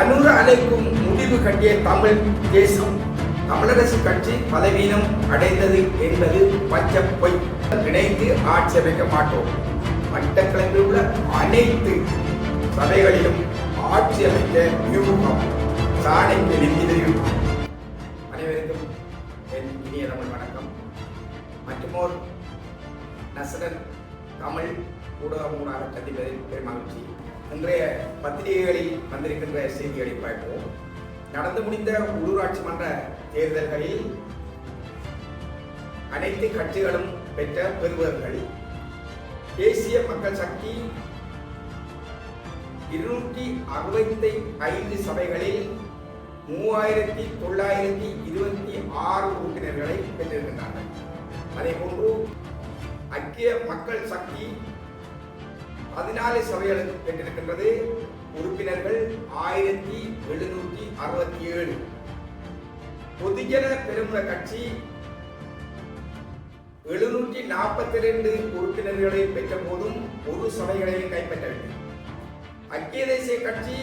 அனூறு அலைக்கும் முடிவு கட்டிய தமிழ் தேசம் தமிழரசு கட்சி பலவீனம் அடைந்தது என்பது பச்சை பொய். இணைத்து ஆட்சி அமைக்க மாட்டோம். மட்டக்களப்பில் உள்ள அனைத்து சபைகளிலும் ஆட்சி அமைக்க வியூகம் சாணைக்கு தெரியும். அனைவருக்கும் என் இனிய தமிழ் வணக்கம். மற்றுமோர் நசரன் தமிழ் ஊடகமாக சந்திப்பதில் பெருமகிழ்ச்சி. இன்றைய பத்திரிகைகளில் வந்திருக்கின்ற செய்திகளை பார்ப்போம். நடந்து முடிந்த உள்ளூராட்சி மன்ற தேர்தல்களில் அனைத்து கட்சிகளும் பெற்ற பெறுவர்கள் தேசிய மக்கள் சக்தி 265 சபைகளில் 3926 உறுப்பினர்களை பெற்றிருக்கின்றனர். அதேபோன்று ஐக்கிய மக்கள் சக்தி 14 சபைகளுக்கு பெற்றிருக்கின்றது. உறுப்பினர்கள் 1767. பொதுஜன பெருமுன கட்சி 742 உறுப்பினர்களை பெற்ற போதும் ஒரு சபைகளையும் கைப்பற்றவில்லை. ஐக்கிய தேசிய கட்சி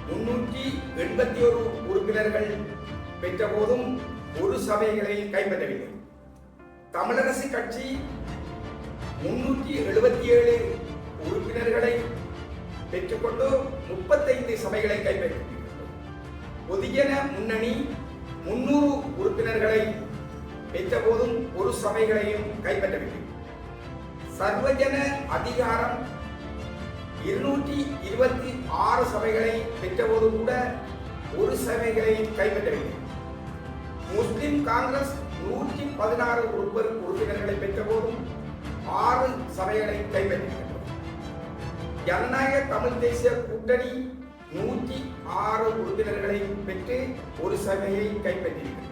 381 உறுப்பினர்கள் பெற்ற போதும் ஒரு சபைகளையும் கைப்பற்றவில்லை. தமிழரசு கட்சி 377 உறுப்பினர்களை பெற்றுக்கொண்டு 35 சபைகளை கைப்பற்றியிருக்கிறது. பொதுஜன முன்னணி 300 உறுப்பினர்களை பெற்ற போதும் ஒரு சபைகளையும் கைப்பற்றவில்லை. சர்வஜன அதிகாரம் 226 சபைகளை பெற்ற போது கூட ஒரு சபைகளையும் கைப்பற்றவில்லை. முஸ்லிம் காங்கிரஸ் 116 உறுப்பினர்களை பெற்ற போதும் 6 சபைகளை கைப்பற்றியிருக்கிறது. ஜனநாயக தமிழ் தேசிய கூட்டணி 106 உறுப்பினர்களை பெற்று ஒரு சபையை கைப்பற்றியிருக்கிறது.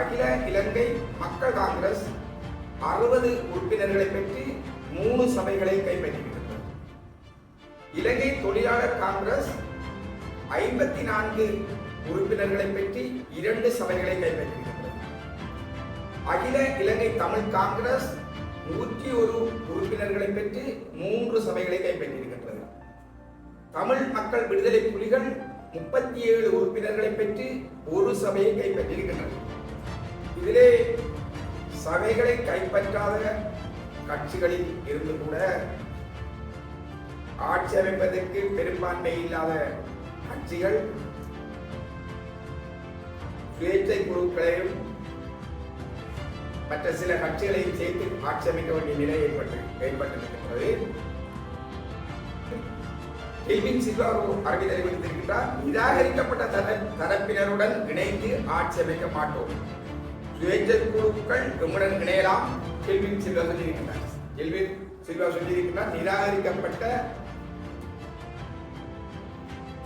அகில இலங்கை மக்கள் காங்கிரஸ் 60 உறுப்பினர்களை பெற்று 3 சபைகளை கைப்பற்றியிருக்கிறது. இலங்கை தொழிலாளர் காங்கிரஸ் 54 உறுப்பினர்களை பெற்று 2 சபைகளை கைப்பற்றியிருக்கிறது. அகில இலங்கை தமிழ் காங்கிரஸ் 101 உறுப்பினர்களை பெற்று 3 சபைகளை கைப்பற்றியிருக்கின்றது. தமிழ் மக்கள் விடுதலை புலிகள் 37 உறுப்பினர்களை பெற்று ஒரு சபையை கைப்பற்றியிருக்கின்றனர். இதிலே சபைகளை கைப்பற்றாத கட்சிகளில் இருந்து கூட ஆட்சி அமைப்பதற்கு பெரும்பான்மை இல்லாத கட்சிகள் சுயேட்சை குழுக்களையும் மற்ற சில கட்சிகளையும் சேர்த்து ஆட்சி அமைக்க வேண்டிய நிலை ஏற்பட்டிருக்கிறது. கெல்வின் சில்வா அறிவித்தலை விடுத்திருக்கின்றார். நிராகரிக்கப்பட்ட தரப்பினருடன் இணைந்து ஆட்சி அமைக்க மாட்டோம். சுயேட்சை குழுக்கள் எம்முடன் இணையலாம். கெல்வின் சில்வா சொல்லியிருக்கின்றார். நிராகரிக்கப்பட்ட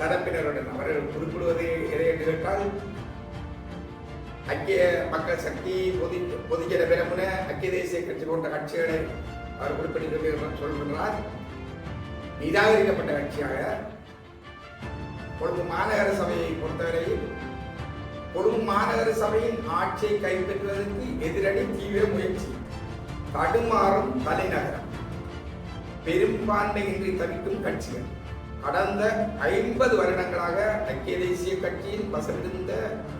தரப்பினருடன் அவர்கள் குறிப்பிடுவது எதை என்று கேட்டால் ஐக்கிய மக்கள் சக்தி, பொதுஜன பெரமுன, ஐக்கிய தேசிய கட்சி போன்ற கட்சிகளை அவர் குறிப்பிட்டு சொல்கின்றார். நிராகரிக்கப்பட்ட கட்சியாக கொழும்பு மாநகர சபையை பொறுத்தவரையில் கொழும்பு மாநகர சபையின் ஆட்சியை கைப்பற்றுவதற்கு எதிரணி தீவிர முயற்சி, தடுமாறும் தலைநகரம், பெரும்பான்மையின்றி தவிக்கும் கட்சிகள். கடந்த 50 வருடங்களாக ஐக்கிய தேசிய கட்சியின் வசமிருந்த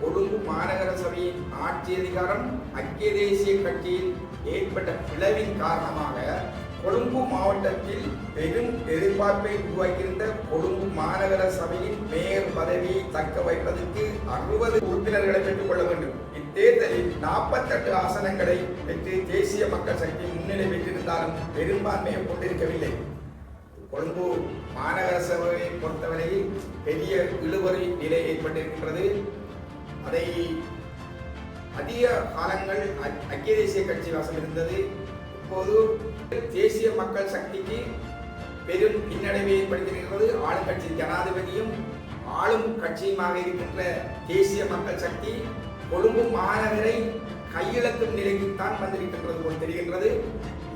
கொழும்பு மாநகர சபையின் ஆட்சி அதிகாரம் ஐக்கிய தேசிய கட்சியில் ஏற்பட்ட பிளவின் காரணமாக கொழும்பு மாவட்டத்தில் பெரும் எதிர்பார்ப்பை உருவாக்கியிருந்த கொழும்பு மாநகர சபையின் மேயர் பதவியை தக்க வைப்பதற்கு 60 உறுப்பினர்களை பெற்றுக் கொள்ள வேண்டும். இத்தேர்தலில் 48 ஆசனங்களை பெற்று தேசிய மக்கள் சக்தி முன்னிலை பெற்றிருந்தாலும் பெரும்பான்மையை கொண்டிருக்கவில்லை. கொழும்பு மாநகர சபையை பொறுத்தவரையில் பெரிய இழுபறி நிலை ஏற்பட்டிருக்கின்றது. அதை அதிக காலங்கள் ஐக்கிய தேசிய கட்சி வசம் இருந்தது. இப்போது தேசிய மக்கள் சக்திக்கு பெரும் பின்னடைவை ஏற்படுத்தியிருக்கிறது. ஆளுங்கட்சி ஜனாதிபதியும் ஆளும் கட்சியுமாக இருக்கின்ற தேசிய மக்கள் சக்தி கொழும்பு மாநகரை கையிழக்கும் நிலைக்குத்தான் வந்திருக்கின்றது போல் தெரிகின்றது.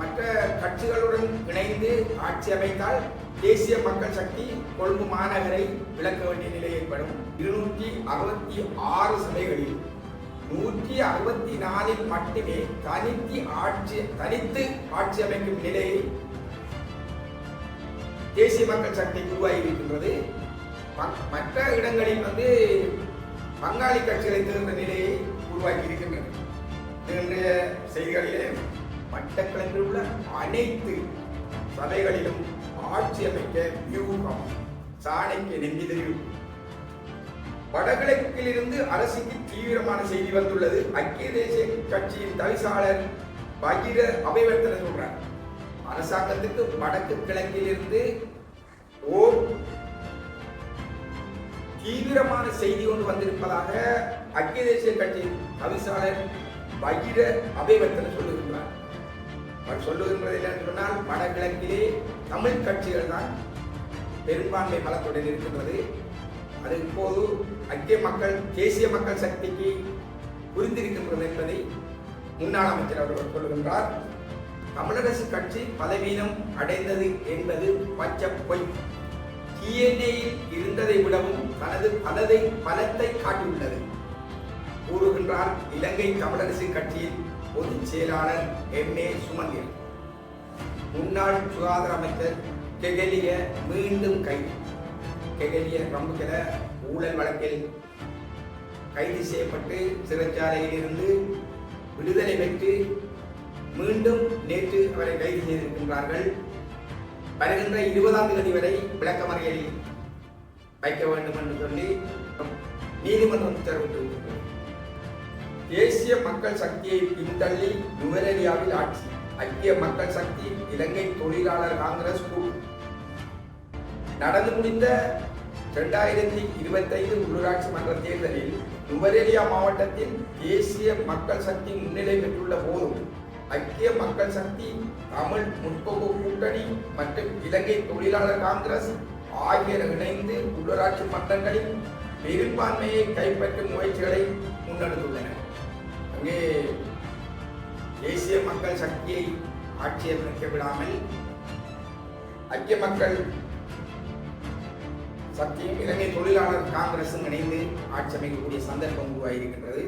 மற்ற கட்சிகளுடன் இணைந்து ஆட்சி அமைத்தால் தேசிய மக்கள் சக்தி கொழும்பு மாநகரை இழக்க வேண்டிய நிலை ஏற்படும். 266 சபைகளில் 164 மட்டுமே தனித்து ஆட்சி அமைக்கும் நிலையை தேசிய மக்கள் சக்தி உருவாகி இருக்கின்றது. மற்ற இடங்களில் பங்காளி கட்சிகளை தேர்ந்த நிலையை உருவாக்கி இருக்கின்றன. இன்றைய செய்திகளிலே மட்டக்களப்பில் உள்ள அனைத்து சபைகளிலும் ஆட்சி அமைக்க வியூகம் சாணைக்கு நெஞ்சு தெரியும். வடகிழக்கில் இருந்து அரசுக்கு தீவிரமான செய்தி வந்துள்ளது. ஐக்கிய தேசிய கட்சியின் தவிசாளர் பகிர அபிவர்த்தனை சொல்றார். அரசாங்கத்துக்கு வடக்கு கிழக்கில் இருந்து ஓர் தீவிரமான செய்தி ஒன்று வந்திருப்பதாக ஐக்கிய தேசிய கட்சியின் தவிசாளர் பகிர அபிவர்த்தனை சொல்லுகின்றார். அவர் சொல்லுகின்றது என்னன்னு சொன்னால், வடகிழக்கிலே தமிழ் கட்சிகள் தான் பெரும்பான்மை பலத்துடன் இருக்கின்றது. அது இப்போது தேசிய மக்கள் சக்திக்கு புரிந்திருக்கின்றது என்பதை முன்னாள் அமைச்சர் அவர்கள் சொல்லுகின்றார். தமிழரசு கட்சி பலவீனம் அடைந்தது என்பது பச்சை பொய். டிஎன்ஏயில் இருந்ததை விடவும் தனது பலத்தை காட்டியுள்ளது கூறுகின்றார் இலங்கை தமிழரசு கட்சியின் பொதுச் செயலாளர் எம்.ஏ. சுமந்திரன். முன்னாள் சுகாதார அமைச்சர் கெகலிய மீண்டும் கைது. கெகலிய ரம்புகல ஊழல் வழக்கில் கைது செய்யப்பட்டு சிறைச்சாலையில் இருந்து விடுதலை பெற்று மீண்டும் நேற்று அவரை கைது செய்திருக்கின்றார்கள். வருகின்ற 20ஆம் தேதி வரை விளக்கமறியலில் வைக்க வேண்டும் என்று சொல்லி நீதிமன்றம் உத்தரவிட்டிருக்கிறது. தேசிய மக்கள் சக்தியை பின்தள்ளி நுவரெலியாவில் ஆட்சி. ஐக்கிய மக்கள் சக்தி இலங்கை தொழிலாளர் காங்கிரஸ் குழு நடந்து முடிந்த 2025 உள்ளூராட்சி மன்ற தேர்தலில் நுவரெலியா மாவட்டத்தில் தேசிய மக்கள் சக்தி முன்னிலை பெற்றுள்ள போதும் ஐக்கிய மக்கள் சக்தி, தமிழ் முற்போக்கு கூட்டணி மற்றும் இலங்கை தொழிலாளர் காங்கிரஸ் ஆகியோர் இணைந்து உள்ளூராட்சி மன்றங்களில் பெரும்பான்மையை கைப்பற்றும் முயற்சிகளை முன்னெடுத்துள்ளன. அங்கே தேசிய மக்கள் சக்தியை ஆட்சி அமைக்க விடாமல் ஐக்கிய மக்கள் சக்தியும் இலங்கை தொழிலாளர் காங்கிரசும் இணைந்து ஆட்சி அமைக்கக்கூடிய சந்தர்ப்பம் உருவாகியிருக்கின்றது.